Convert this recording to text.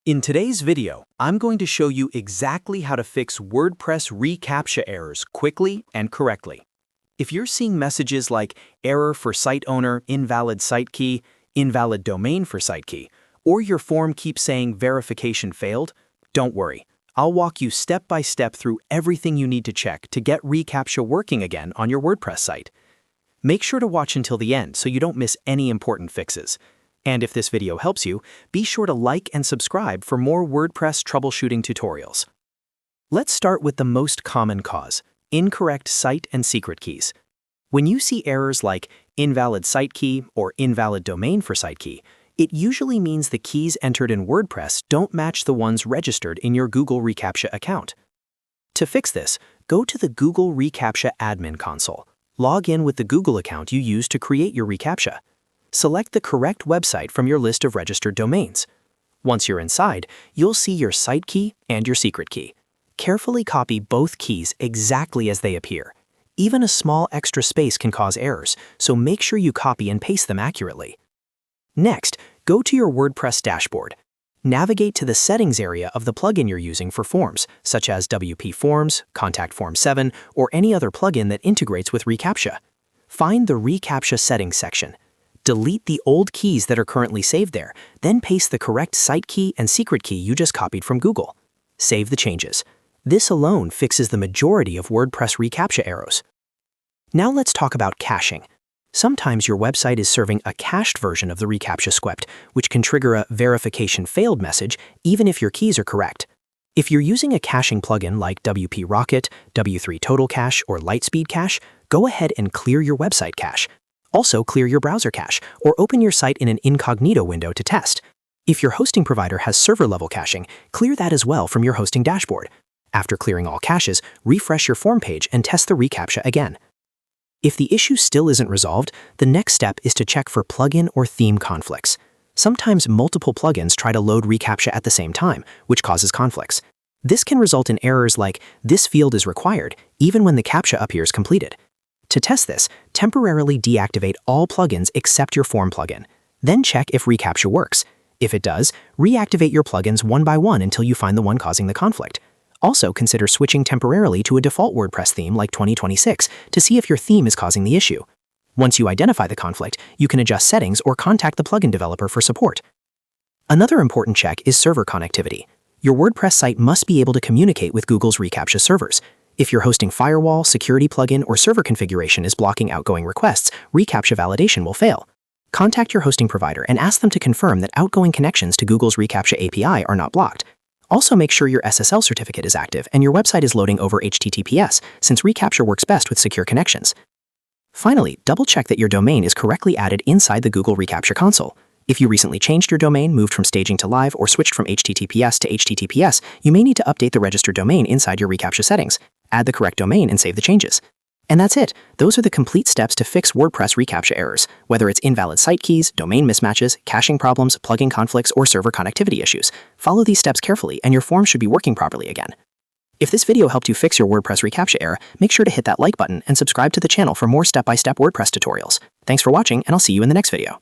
In today's video, I'm going to show you exactly how to fix WordPress Recaptcha errors quickly and correctly. If you're seeing messages like error for site owner, invalid site key, invalid domain for site key, or your form keeps saying verification failed, don't worry. I'll walk you step by step through everything you need to check to get Recaptcha working again on your WordPress site. Make sure to watch until the end so you don't miss any important fixes. And if this video helps you, be sure to like and subscribe for more WordPress troubleshooting tutorials. Let's start with the most common cause, incorrect site and secret keys. When you see errors like invalid site key or invalid domain for site key, it usually means the keys entered in WordPress don't match the ones registered in your Google Recaptcha account. To fix this, go to the Google Recaptcha admin console. Log in with the Google account you used to create your Recaptcha. Select the correct website from your list of registered domains. Once you're inside, you'll see your site key and your secret key. Carefully copy both keys exactly as they appear. Even a small extra space can cause errors, so make sure you copy and paste them accurately. Next, go to your WordPress dashboard. Navigate to the settings area of the plugin you're using for forms, such as wpforms, Contact Form 7, or any other plugin that integrates with Recaptcha. Find the Recaptcha settings section. Delete the old keys that are currently saved there, then paste the correct site key and secret key you just copied from Google. Save the changes. This alone fixes the majority of WordPress Recaptcha errors. Now let's talk about caching. Sometimes your website is serving a cached version of the Recaptcha script, which can trigger a verification failed message even if your keys are correct. If you're using a caching plugin like WP Rocket, W3 Total Cache, or Lightspeed Cache, go ahead and clear your website cache. Also, clear your browser cache, or open your site in an incognito window to test. If your hosting provider has server-level caching, clear that as well from your hosting dashboard. After clearing all caches, refresh your form page and test the Recaptcha again. If the issue still isn't resolved, the next step is to check for plugin or theme conflicts. Sometimes multiple plugins try to load Recaptcha at the same time, which causes conflicts. This can result in errors like, "This field is required," even when the CAPTCHA appears completed. To test this, temporarily deactivate all plugins except your form plugin. Then check if Recaptcha works. If it does, reactivate your plugins one by one until you find the one causing the conflict. Also, consider switching temporarily to a default WordPress theme like 2026 to see if your theme is causing the issue. Once you identify the conflict, you can adjust settings or contact the plugin developer for support. Another important check is server connectivity. Your WordPress site must be able to communicate with Google's Recaptcha servers. If your hosting firewall, security plugin, or server configuration is blocking outgoing requests, Recaptcha validation will fail. Contact your hosting provider and ask them to confirm that outgoing connections to Google's Recaptcha API are not blocked. Also, make sure your SSL certificate is active and your website is loading over HTTPS, since Recaptcha works best with secure connections. Finally, double-check that your domain is correctly added inside the Google Recaptcha console. If you recently changed your domain, moved from staging to live, or switched from HTTPS to HTTPS, you may need to update the registered domain inside your Recaptcha settings. Add the correct domain and save the changes. And that's it. Those are the complete steps to fix WordPress Recaptcha errors, whether it's invalid site keys, domain mismatches, caching problems, plugin conflicts, or server connectivity issues. Follow these steps carefully and your form should be working properly again. If this video helped you fix your WordPress Recaptcha error, make sure to hit that like button and subscribe to the channel for more step-by-step WordPress tutorials. Thanks for watching, and I'll see you in the next video.